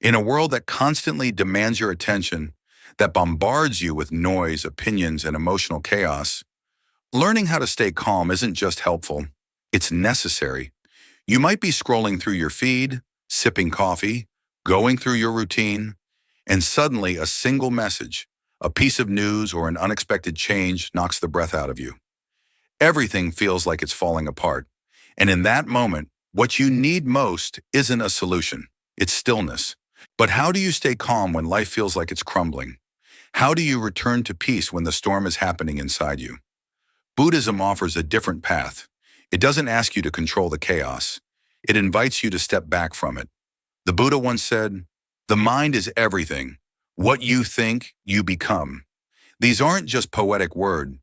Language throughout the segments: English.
In a world that constantly demands your attention, that bombards you with noise, opinions, and emotional chaos, learning how to stay calm isn't just helpful, it's necessary. You might be scrolling through your feed, sipping coffee, going through your routine, and suddenly a single message, a piece of news, or an unexpected change knocks the breath out of you. Everything feels like it's falling apart. And in that moment, what you need most isn't a solution, it's stillness. But how do you stay calm when life feels like it's crumbling? How do you return to peace when the storm is happening inside you? Buddhism offers a different path. It doesn't ask you to control the chaos. It invites you to step back from it. The Buddha once said, "The mind is everything. What you think, you become." These aren't just poetic words.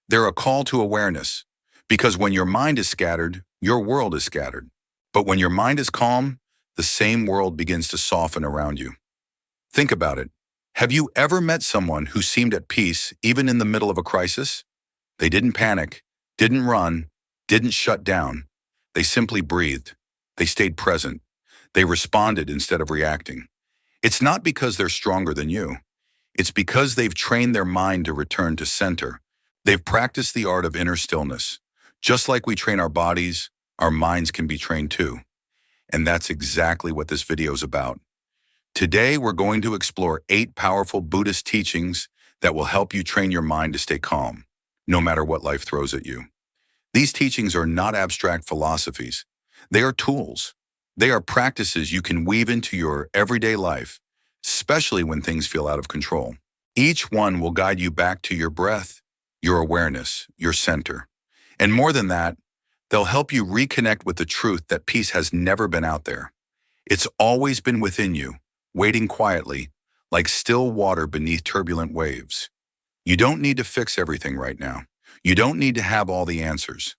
They're a call to awareness. Because when your mind is scattered, your world is scattered. But when your mind is calm, the same world begins to soften around you. Think about it. Have you ever met someone who seemed at peace even in the middle of a crisis? They didn't panic, didn't run, didn't shut down. They simply breathed. They stayed present. They responded instead of reacting. It's not because they're stronger than you. It's because they've trained their mind to return to center. They've practiced the art of inner stillness. Just like we train our bodies, our minds can be trained too. And that's exactly what this video is about. Today, we're going to explore 8 powerful Buddhist teachings that will help you train your mind to stay calm, no matter what life throws at you. These teachings are not abstract philosophies. They are tools. They are practices you can weave into your everyday life, especially when things feel out of control. Each one will guide you back to your breath, your awareness, your center. And more than that, they'll help you reconnect with the truth that peace has never been out there. It's always been within you, waiting quietly, like still water beneath turbulent waves. You don't need to fix everything right now. You don't need to have all the answers.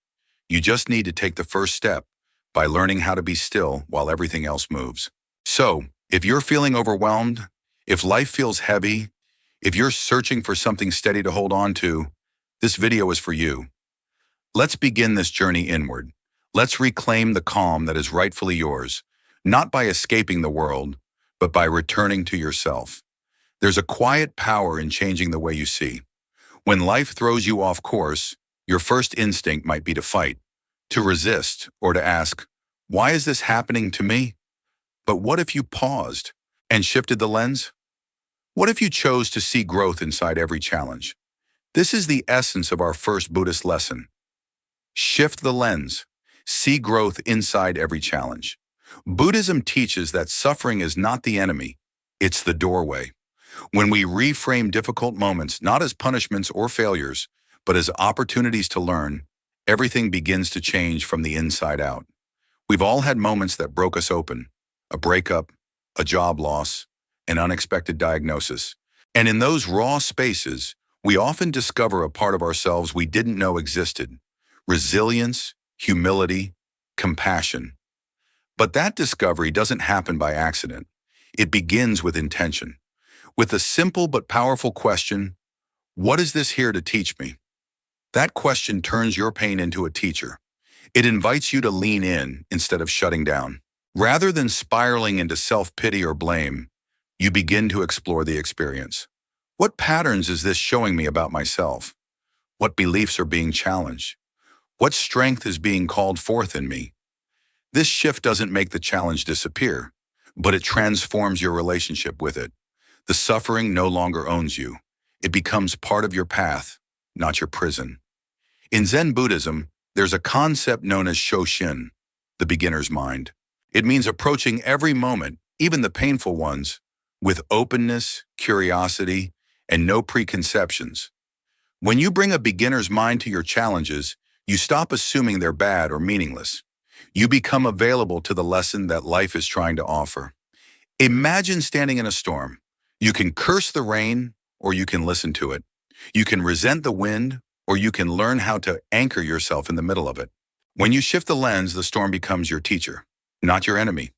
You just need to take the first step by learning how to be still while everything else moves. So, if you're feeling overwhelmed, if life feels heavy, if you're searching for something steady to hold on to, this video is for you. Let's begin this journey inward. Let's reclaim the calm that is rightfully yours, not by escaping the world, but by returning to yourself. There's a quiet power in changing the way you see. When life throws you off course, your first instinct might be to fight, to resist, or to ask, "Why is this happening to me?" But what if you paused and shifted the lens? What if you chose to see growth inside every challenge? This is the essence of our first Buddhist lesson. Shift the lens. See growth inside every challenge. Buddhism teaches that suffering is not the enemy, it's the doorway. When we reframe difficult moments not as punishments or failures, but as opportunities to learn, everything begins to change from the inside out. We've all had moments that broke us open, a breakup, a job loss, an unexpected diagnosis. And in those raw spaces, we often discover a part of ourselves we didn't know existed. Resilience, humility, compassion. But that discovery doesn't happen by accident. It begins with intention. With a simple but powerful question, what is this here to teach me? That question turns your pain into a teacher. It invites you to lean in instead of shutting down. Rather than spiraling into self-pity or blame, you begin to explore the experience. What patterns is this showing me about myself? What beliefs are being challenged? What strength is being called forth in me? This shift doesn't make the challenge disappear, but it transforms your relationship with it. The suffering no longer owns you. It becomes part of your path, not your prison. In Zen Buddhism, there's a concept known as Shoshin, the beginner's mind. It means approaching every moment, even the painful ones, with openness, curiosity, and no preconceptions. When you bring a beginner's mind to your challenges, you stop assuming they're bad or meaningless. You become available to the lesson that life is trying to offer. Imagine standing in a storm. You can curse the rain, or you can listen to it. You can resent the wind, or you can learn how to anchor yourself in the middle of it. When you shift the lens, the storm becomes your teacher, not your enemy.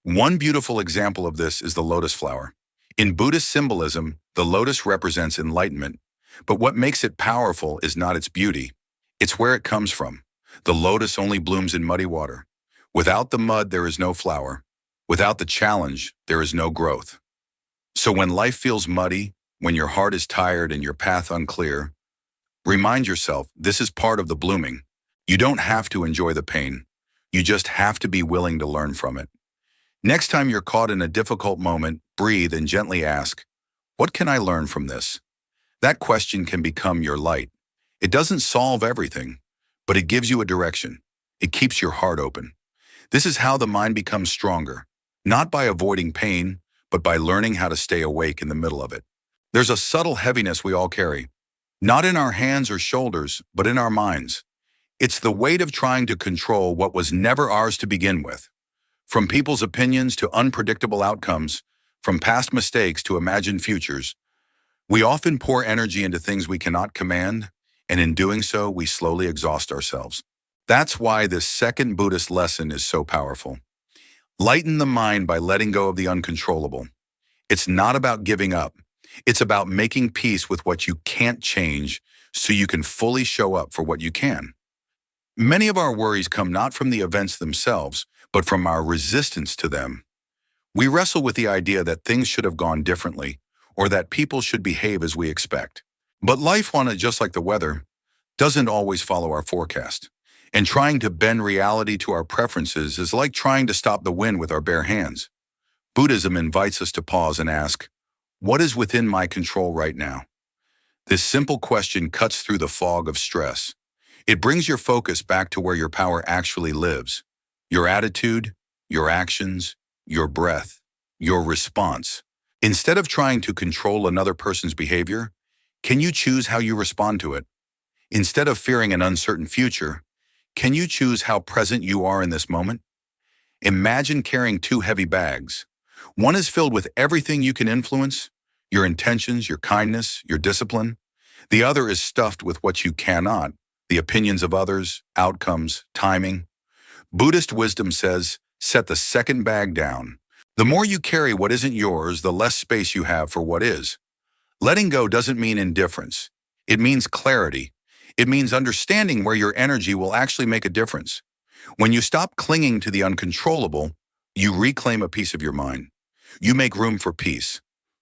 One beautiful example of this is the lotus flower. In Buddhist symbolism, the lotus represents enlightenment, but what makes it powerful is not its beauty. It's where it comes from. The lotus only blooms in muddy water. Without the mud, there is no flower. Without the challenge, there is no growth. So when life feels muddy, when your heart is tired and your path unclear, remind yourself this is part of the blooming. You don't have to enjoy the pain. You just have to be willing to learn from it. Next time you're caught in a difficult moment, breathe and gently ask, what can I learn from this? That question can become your light. It doesn't solve everything, but it gives you a direction. It keeps your heart open. This is how the mind becomes stronger, not by avoiding pain, but by learning how to stay awake in the middle of it. There's a subtle heaviness we all carry, not in our hands or shoulders, but in our minds. It's the weight of trying to control what was never ours to begin with. From people's opinions to unpredictable outcomes, from past mistakes to imagined futures, we often pour energy into things we cannot command, and in doing so, we slowly exhaust ourselves. That's why this second Buddhist lesson is so powerful. Lighten the mind by letting go of the uncontrollable. It's not about giving up. It's about making peace with what you can't change so you can fully show up for what you can. Many of our worries come not from the events themselves, but from our resistance to them. We wrestle with the idea that things should have gone differently, or that people should behave as we expect. But life, just like the weather, doesn't always follow our forecast. And trying to bend reality to our preferences is like trying to stop the wind with our bare hands. Buddhism invites us to pause and ask, what is within my control right now? This simple question cuts through the fog of stress. It brings your focus back to where your power actually lives. Your attitude, your actions, your breath, your response. Instead of trying to control another person's behavior, can you choose how you respond to it? Instead of fearing an uncertain future, can you choose how present you are in this moment? Imagine carrying two heavy bags. One is filled with everything you can influence, your intentions, your kindness, your discipline. The other is stuffed with what you cannot, the opinions of others, outcomes, timing. Buddhist wisdom says, set the second bag down. The more you carry what isn't yours, the less space you have for what is. Letting go doesn't mean indifference. It means clarity. It means understanding where your energy will actually make a difference. When you stop clinging to the uncontrollable, you reclaim a piece of your mind. You make room for peace.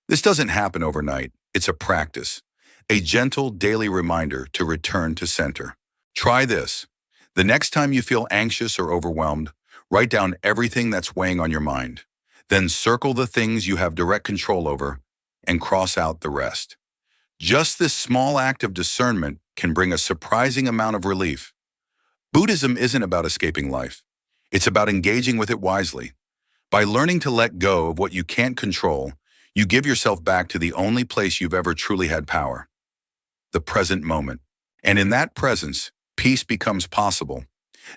This doesn't happen overnight. It's a practice, a gentle daily reminder to return to center. Try this. The next time you feel anxious or overwhelmed, write down everything that's weighing on your mind. Then circle the things you have direct control over and cross out the rest. Just this small act of discernment can bring a surprising amount of relief. Buddhism isn't about escaping life. It's about engaging with it wisely. By learning to let go of what you can't control, you give yourself back to the only place you've ever truly had power, the present moment. And in that presence, peace becomes possible,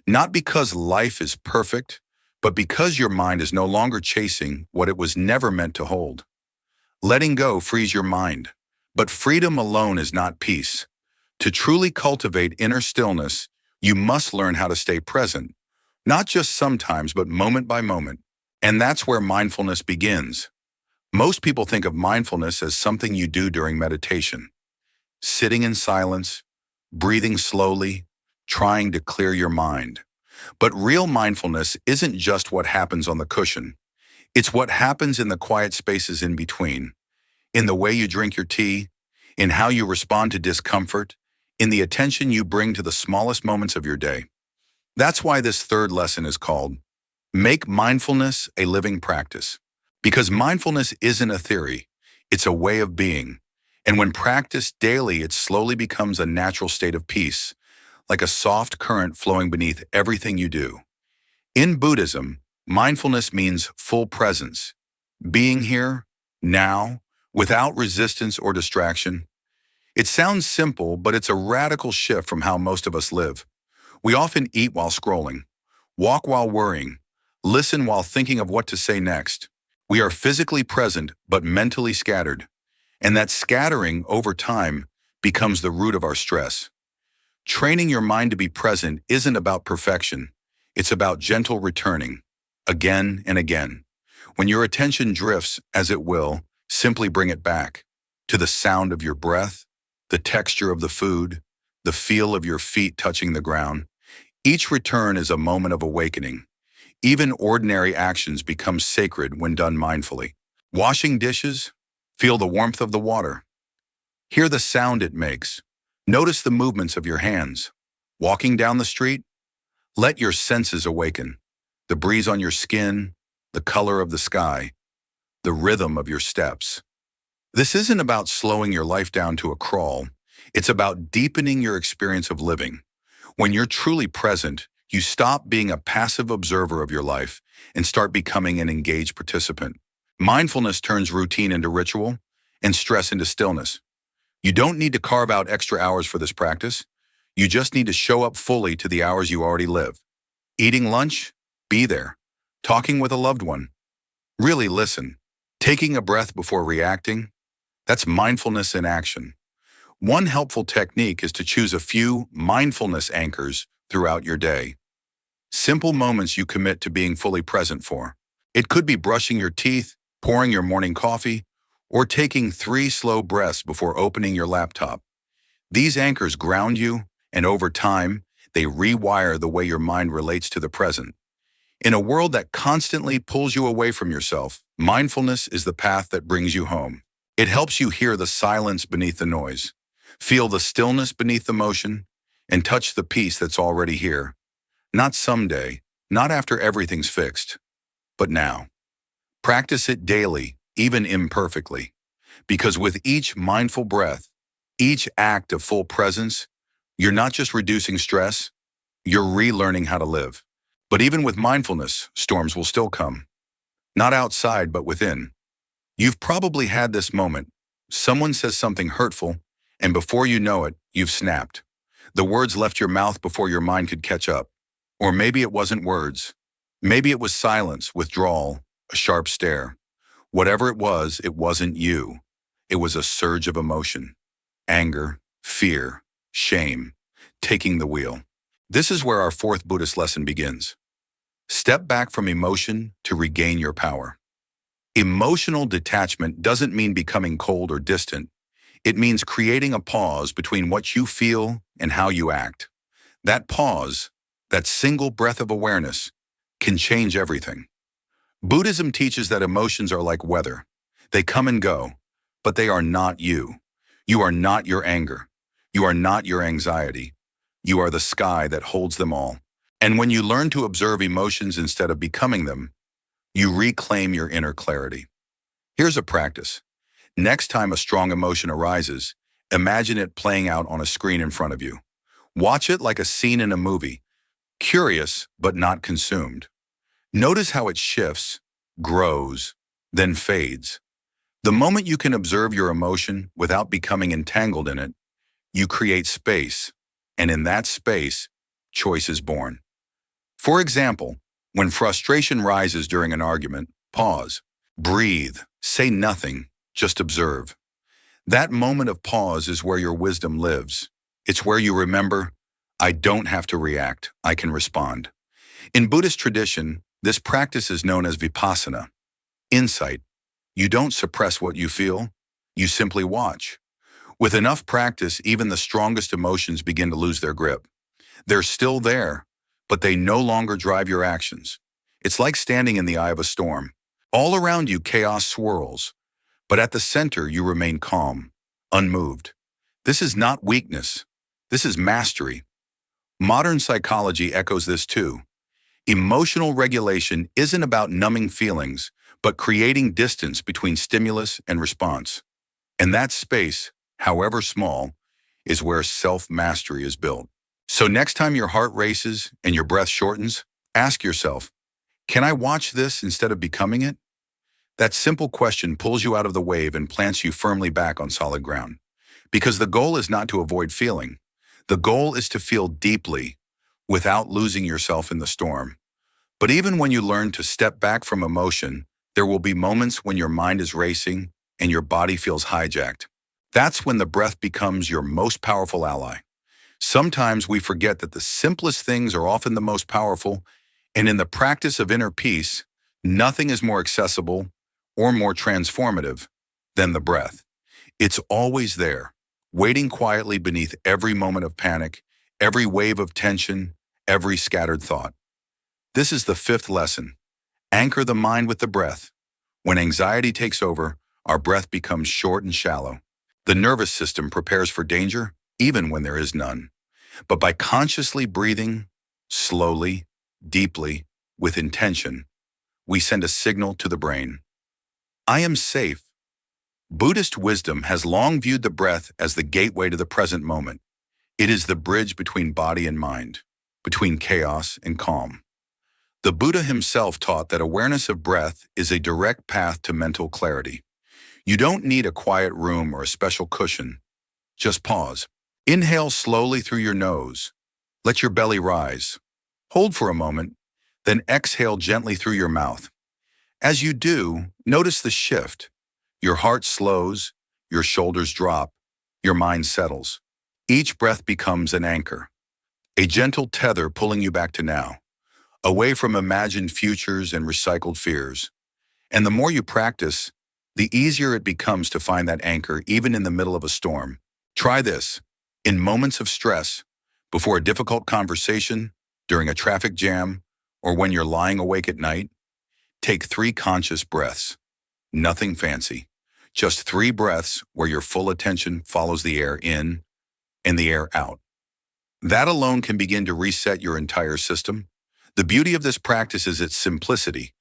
not because life is perfect, but because your mind is no longer chasing what it was never meant to hold. Letting go frees your mind, but freedom alone is not peace. To truly cultivate inner stillness, you must learn how to stay present, not just sometimes, but moment by moment. And that's where mindfulness begins. Most people think of mindfulness as something you do during meditation, sitting in silence, breathing slowly, trying to clear your mind. But real mindfulness isn't just what happens on the cushion. It's what happens in the quiet spaces in between, in the way you drink your tea, in how you respond to discomfort, in the attention you bring to the smallest moments of your day. That's why this third lesson is called Make Mindfulness a Living Practice. Because mindfulness isn't a theory, it's a way of being. And when practiced daily, it slowly becomes a natural state of peace, like a soft current flowing beneath everything you do. In Buddhism, mindfulness means full presence, being here, now, without resistance or distraction. It sounds simple, but it's a radical shift from how most of us live. We often eat while scrolling, walk while worrying, listen while thinking of what to say next. We are physically present, but mentally scattered. And that scattering, over time, becomes the root of our stress. Training your mind to be present isn't about perfection. It's about gentle returning, again and again. When your attention drifts, as it will, simply bring it back to the sound of your breath, the texture of the food, the feel of your feet touching the ground. Each return is a moment of awakening. Even ordinary actions become sacred when done mindfully. Washing dishes, feel the warmth of the water. Hear the sound it makes. Notice the movements of your hands. Walking down the street, let your senses awaken. The breeze on your skin, the color of the sky, the rhythm of your steps. This isn't about slowing your life down to a crawl. It's about deepening your experience of living. When you're truly present, you stop being a passive observer of your life and start becoming an engaged participant. Mindfulness turns routine into ritual and stress into stillness. You don't need to carve out extra hours for this practice. You just need to show up fully to the hours you already live. Eating lunch? Be there. Talking with a loved one? Really listen. Taking a breath before reacting? That's mindfulness in action. One helpful technique is to choose a few mindfulness anchors throughout your day. Simple moments you commit to being fully present for. It could be brushing your teeth, pouring your morning coffee, or taking 3 slow breaths before opening your laptop. These anchors ground you, and over time, they rewire the way your mind relates to the present. In a world that constantly pulls you away from yourself, mindfulness is the path that brings you home. It helps you hear the silence beneath the noise, feel the stillness beneath the motion, and touch the peace that's already here. Not someday, not after everything's fixed, but now. Practice it daily, even imperfectly, because with each mindful breath, each act of full presence, you're not just reducing stress, you're relearning how to live. But even with mindfulness, storms will still come. Not outside, but within. You've probably had this moment. Someone says something hurtful, and before you know it, you've snapped. The words left your mouth before your mind could catch up. Or maybe it wasn't words. Maybe it was silence, withdrawal, a sharp stare. Whatever it wasn't you. It was a surge of emotion. Anger, fear, shame, taking the wheel. This is where our 4th Buddhist lesson begins. Step back from emotion to regain your power. Emotional detachment doesn't mean becoming cold or distant. It means creating a pause between what you feel and how you act. That pause, that single breath of awareness, can change everything. Buddhism teaches that emotions are like weather. They come and go, but they are not you. You are not your anger. You are not your anxiety. You are the sky that holds them all. And when you learn to observe emotions instead of becoming them, you reclaim your inner clarity. Here's a practice. Next time a strong emotion arises, imagine it playing out on a screen in front of you. Watch it like a scene in a movie, curious but not consumed. Notice how it shifts, grows, then fades. The moment you can observe your emotion without becoming entangled in it, you create space, and in that space, choice is born. For example, when frustration rises during an argument, pause, breathe, say nothing, just observe. That moment of pause is where your wisdom lives. It's where you remember, I don't have to react, I can respond. In Buddhist tradition, this practice is known as vipassana, insight. You don't suppress what you feel, you simply watch. With enough practice, even the strongest emotions begin to lose their grip. They're still there, but they no longer drive your actions. It's like standing in the eye of a storm. All around you, chaos swirls, but at the center, you remain calm, unmoved. This is not weakness. This is mastery. Modern psychology echoes this too. Emotional regulation isn't about numbing feelings, but creating distance between stimulus and response. And that space, however small, is where self-mastery is built. So next time your heart races and your breath shortens, ask yourself, can I watch this instead of becoming it? That simple question pulls you out of the wave and plants you firmly back on solid ground. Because the goal is not to avoid feeling. The goal is to feel deeply without losing yourself in the storm. But even when you learn to step back from emotion, there will be moments when your mind is racing and your body feels hijacked. That's when the breath becomes your most powerful ally. Sometimes we forget that the simplest things are often the most powerful, and in the practice of inner peace, nothing is more accessible or more transformative than the breath. It's always there, waiting quietly beneath every moment of panic, every wave of tension, every scattered thought. This is the fifth lesson. Anchor the mind with the breath. When anxiety takes over, our breath becomes short and shallow. The nervous system prepares for danger, even when there is none. But by consciously breathing, slowly, deeply, with intention, we send a signal to the brain. I am safe. Buddhist wisdom has long viewed the breath as the gateway to the present moment. It is the bridge between body and mind, between chaos and calm. The Buddha himself taught that awareness of breath is a direct path to mental clarity. You don't need a quiet room or a special cushion. Just pause. Inhale slowly through your nose. Let your belly rise. Hold for a moment, then exhale gently through your mouth. As you do, notice the shift. Your heart slows, your shoulders drop, your mind settles. Each breath becomes an anchor, a gentle tether pulling you back to now, away from imagined futures and recycled fears. And the more you practice, the easier it becomes to find that anchor even in the middle of a storm. Try this. In moments of stress, before a difficult conversation, during a traffic jam, or when you're lying awake at night, take 3 conscious breaths. Nothing fancy. Just 3 breaths where your full attention follows the air in and the air out. That alone can begin to reset your entire system. The beauty of this practice is its simplicity.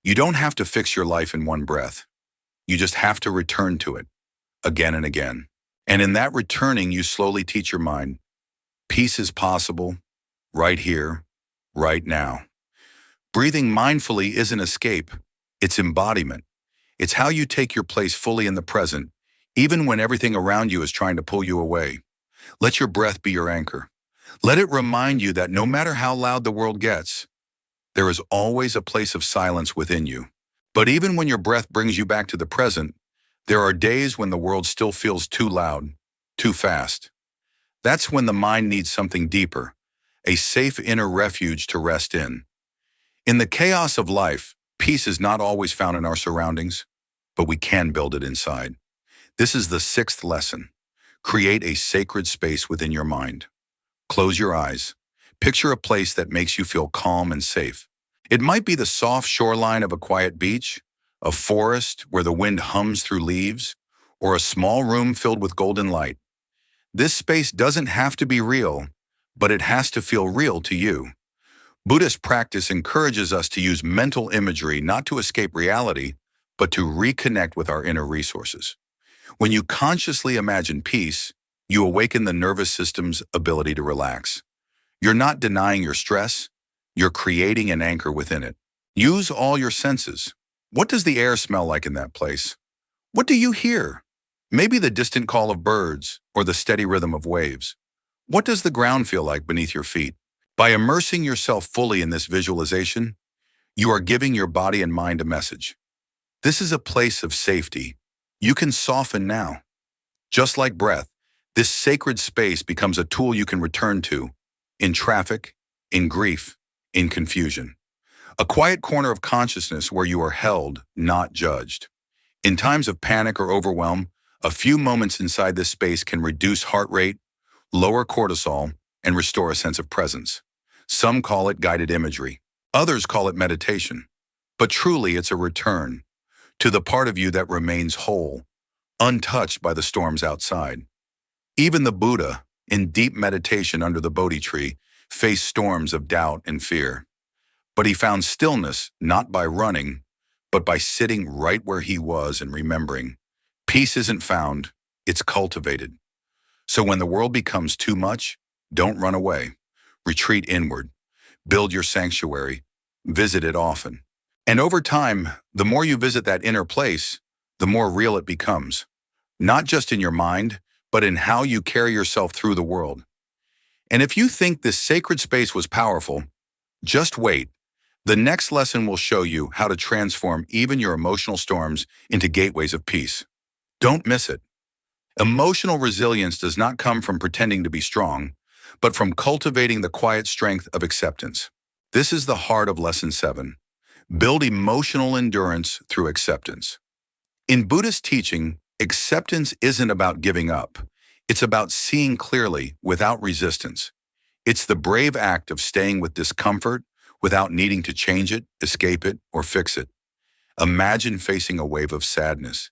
You don't have to fix your life in one breath. You just have to return to it, again and again. And in that returning, you slowly teach your mind, peace is possible, right here, right now. Breathing mindfully isn't escape, it's embodiment. It's how you take your place fully in the present, even when everything around you is trying to pull you away. Let your breath be your anchor. Let it remind you that no matter how loud the world gets, there is always a place of silence within you. But even when your breath brings you back to the present, there are days when the world still feels too loud, too fast. That's when the mind needs something deeper, a safe inner refuge to rest in. In the chaos of life, peace is not always found in our surroundings, but we can build it inside. This is the 6th lesson. Create a sacred space within your mind. Close your eyes. Picture a place that makes you feel calm and safe. It might be the soft shoreline of a quiet beach, a forest where the wind hums through leaves, or a small room filled with golden light. This space doesn't have to be real, but it has to feel real to you. Buddhist practice encourages us to use mental imagery not to escape reality, but to reconnect with our inner resources. When you consciously imagine peace, you awaken the nervous system's ability to relax. You're not denying your stress, you're creating an anchor within it. Use all your senses. What does the air smell like in that place? What do you hear? Maybe the distant call of birds or the steady rhythm of waves. What does the ground feel like beneath your feet? By immersing yourself fully in this visualization, you are giving your body and mind a message. This is a place of safety. You can soften now. Just like breath, this sacred space becomes a tool you can return to in traffic, in grief, in confusion. A quiet corner of consciousness where you are held, not judged. In times of panic or overwhelm, a few moments inside this space can reduce heart rate, lower cortisol, and restore a sense of presence. Some call it guided imagery. Others call it meditation. But truly, it's a return to the part of you that remains whole, untouched by the storms outside. Even the Buddha, in deep meditation under the Bodhi tree, faced storms of doubt and fear. But he found stillness not by running, but by sitting right where he was and remembering. Peace isn't found, it's cultivated. So when the world becomes too much, don't run away. Retreat inward. Build your sanctuary. Visit it often. And over time, the more you visit that inner place, the more real it becomes. Not just in your mind, but in how you carry yourself through the world. And if you think this sacred space was powerful, just wait. The next lesson will show you how to transform even your emotional storms into gateways of peace. Don't miss it. Emotional resilience does not come from pretending to be strong, but from cultivating the quiet strength of acceptance. This is the heart of Lesson 7. Build emotional endurance through acceptance. In Buddhist teaching, acceptance isn't about giving up. It's about seeing clearly without resistance. It's the brave act of staying with discomfort without needing to change it, escape it, or fix it. Imagine facing a wave of sadness.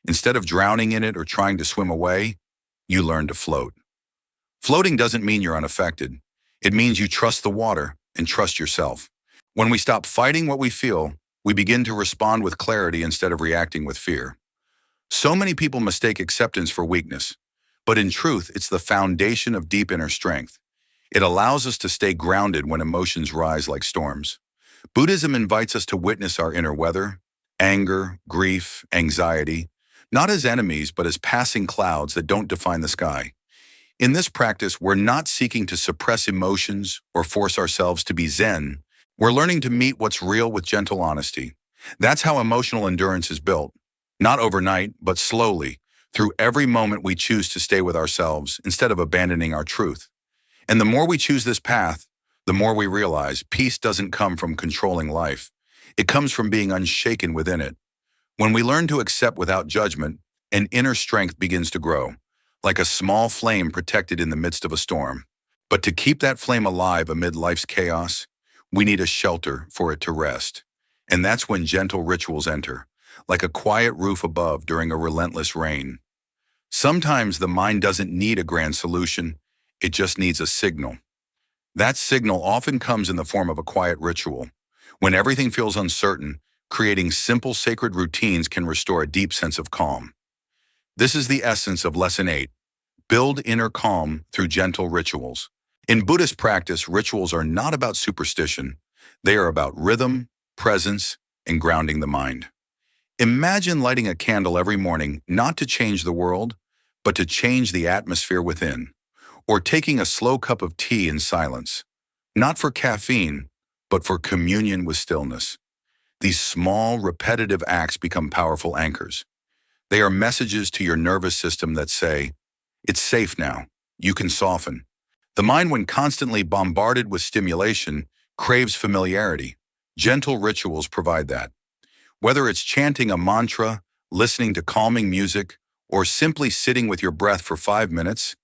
Instead of drowning in it or trying to swim away, you learn to float. Floating doesn't mean you're unaffected. It means you trust the water and trust yourself. When we stop fighting what we feel, we begin to respond with clarity instead of reacting with fear. So many people mistake acceptance for weakness, but in truth, it's the foundation of deep inner strength. It allows us to stay grounded when emotions rise like storms. Buddhism invites us to witness our inner weather, anger, grief, anxiety, not as enemies, but as passing clouds that don't define the sky. In this practice, we're not seeking to suppress emotions or force ourselves to be zen. We're learning to meet what's real with gentle honesty. That's how emotional endurance is built. Not overnight, but slowly, through every moment we choose to stay with ourselves instead of abandoning our truth. And the more we choose this path, the more we realize peace doesn't come from controlling life. It comes from being unshaken within it. When we learn to accept without judgment, an inner strength begins to grow, like a small flame protected in the midst of a storm. But to keep that flame alive amid life's chaos, we need a shelter for it to rest. And that's when gentle rituals enter, like a quiet roof above during a relentless rain. Sometimes the mind doesn't need a grand solution, it just needs a signal. That signal often comes in the form of a quiet ritual. When everything feels uncertain, creating simple sacred routines can restore a deep sense of calm. This is the essence of Lesson 8. Build inner calm through gentle rituals. In Buddhist practice, rituals are not about superstition. They are about rhythm, presence, and grounding the mind. Imagine lighting a candle every morning, not to change the world, but to change the atmosphere within. Or taking a slow cup of tea in silence, not for caffeine, but for communion with stillness. These small, repetitive acts become powerful anchors. They are messages to your nervous system that say, it's safe now, you can soften. The mind, when constantly bombarded with stimulation, craves familiarity. Gentle rituals provide that. Whether it's chanting a mantra, listening to calming music, or simply sitting with your breath for 5 minutes,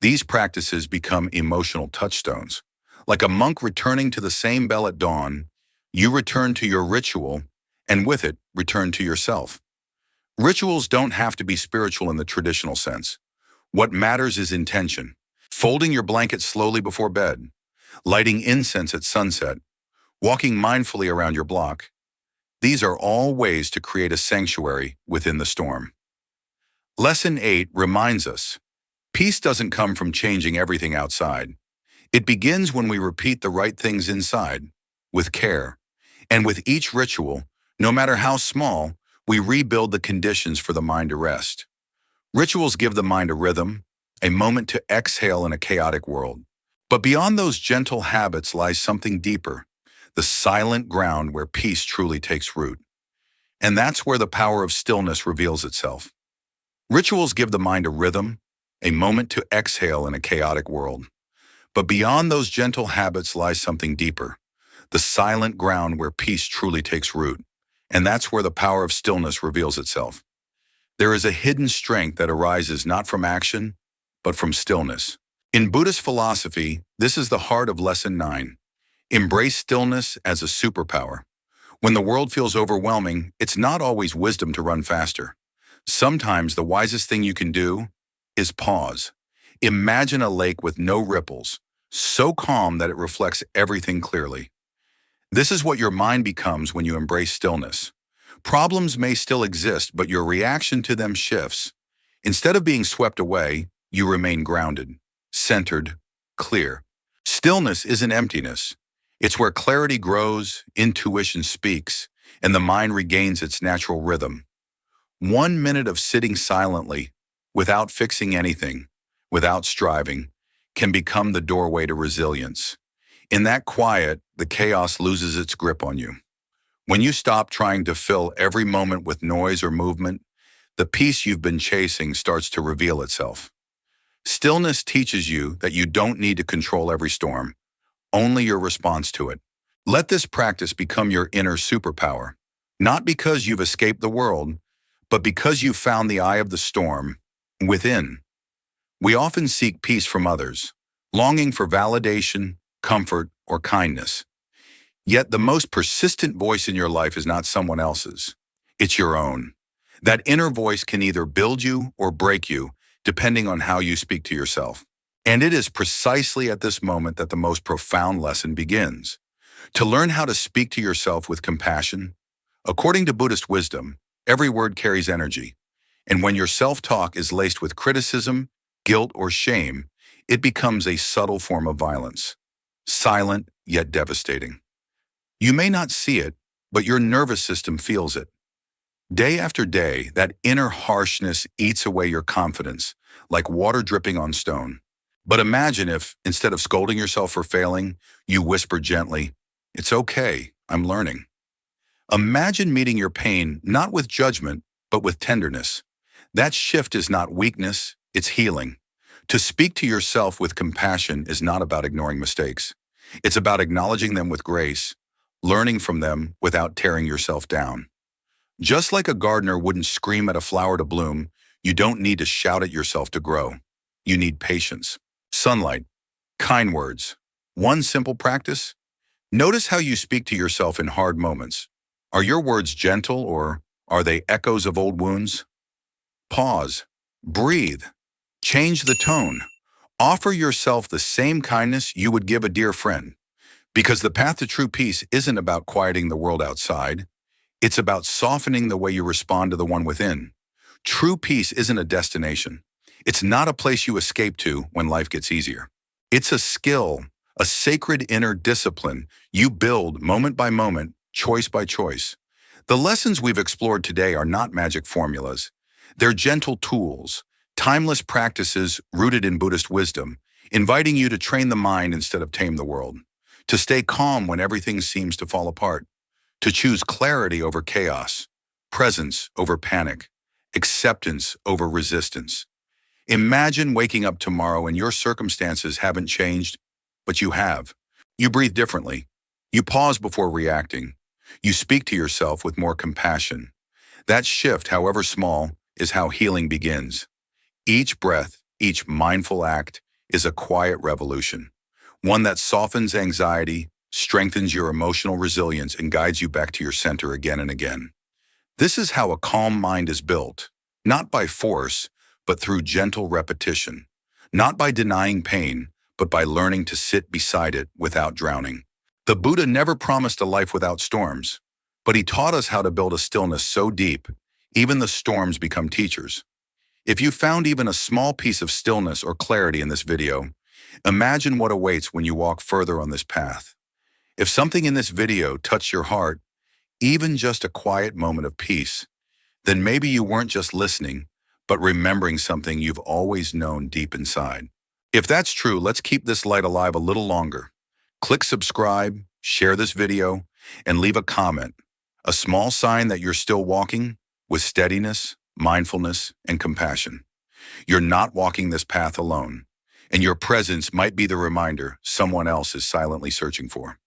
these practices become emotional touchstones. Like a monk returning to the same bell at dawn, you return to your ritual, and with it, return to yourself. Rituals don't have to be spiritual in the traditional sense. What matters is intention. Folding your blanket slowly before bed, lighting incense at sunset, walking mindfully around your block. These are all ways to create a sanctuary within the storm. Lesson 8 reminds us, peace doesn't come from changing everything outside. It begins when we repeat the right things inside, with care. And with each ritual, no matter how small, we rebuild the conditions for the mind to rest. Rituals give the mind a rhythm, a moment to exhale in a chaotic world. But beyond those gentle habits lies something deeper, the silent ground where peace truly takes root. And that's where the power of stillness reveals itself. Rituals give the mind a rhythm, a moment to exhale in a chaotic world. But beyond those gentle habits lies something deeper, the silent ground where peace truly takes root. And that's where the power of stillness reveals itself. There is a hidden strength that arises not from action, but from stillness. In Buddhist philosophy, this is the heart of Lesson 9. Embrace stillness as a superpower. When the world feels overwhelming, it's not always wisdom to run faster. Sometimes the wisest thing you can do is pause. Imagine a lake with no ripples, so calm that it reflects everything clearly. This is what your mind becomes when you embrace stillness. Problems may still exist, but your reaction to them shifts. Instead of being swept away, you remain grounded, centered, clear. Stillness isn't emptiness. It's where clarity grows, intuition speaks, and the mind regains its natural rhythm. 1 minute of sitting silently, without fixing anything, without striving, can become the doorway to resilience. In that quiet, the chaos loses its grip on you. When you stop trying to fill every moment with noise or movement, the peace you've been chasing starts to reveal itself. Stillness teaches you that you don't need to control every storm, only your response to it. Let this practice become your inner superpower, not because you've escaped the world, but because you've found the eye of the storm within. We often seek peace from others, longing for validation, comfort, or kindness. Yet the most persistent voice in your life is not someone else's. It's your own. That inner voice can either build you or break you, depending on how you speak to yourself. And it is precisely at this moment that the most profound lesson begins. To learn how to speak to yourself with compassion. According to Buddhist wisdom, every word carries energy. And when your self-talk is laced with criticism, guilt, or shame, it becomes a subtle form of violence. Silent, yet devastating. You may not see it, but your nervous system feels it. Day after day, that inner harshness eats away your confidence, like water dripping on stone. But imagine if, instead of scolding yourself for failing, you whisper gently, "It's okay, I'm learning." Imagine meeting your pain not with judgment, but with tenderness. That shift is not weakness, it's healing. To speak to yourself with compassion is not about ignoring mistakes. It's about acknowledging them with grace, learning from them without tearing yourself down. Just like a gardener wouldn't scream at a flower to bloom, you don't need to shout at yourself to grow. You need patience. Sunlight, kind words. One simple practice. Notice how you speak to yourself in hard moments. Are your words gentle or are they echoes of old wounds? Pause. Breathe. Change the tone. Offer yourself the same kindness you would give a dear friend. Because the path to true peace isn't about quieting the world outside. It's about softening the way you respond to the one within. True peace isn't a destination. It's not a place you escape to when life gets easier. It's a skill, a sacred inner discipline you build moment by moment, choice by choice. The lessons we've explored today are not magic formulas. They're gentle tools, timeless practices rooted in Buddhist wisdom, inviting you to train the mind instead of tame the world, to stay calm when everything seems to fall apart, to choose clarity over chaos, presence over panic, acceptance over resistance. Imagine waking up tomorrow and your circumstances haven't changed, but you have. You breathe differently. You pause before reacting. You speak to yourself with more compassion. That shift, however small, is how healing begins. Each breath, each mindful act is a quiet revolution, one that softens anxiety, strengthens your emotional resilience, and guides you back to your center again and again. This is how a calm mind is built, not by force, but through gentle repetition, not by denying pain, but by learning to sit beside it without drowning. The Buddha never promised a life without storms, but he taught us how to build a stillness so deep, even the storms become teachers. If you found even a small piece of stillness or clarity in this video, imagine what awaits when you walk further on this path. If something in this video touched your heart, even just a quiet moment of peace, then maybe you weren't just listening, but remembering something you've always known deep inside. If that's true, let's keep this light alive a little longer. Click subscribe, share this video, and leave a comment, a small sign that you're still walking with steadiness, mindfulness, and compassion. You're not walking this path alone, and your presence might be the reminder someone else is silently searching for.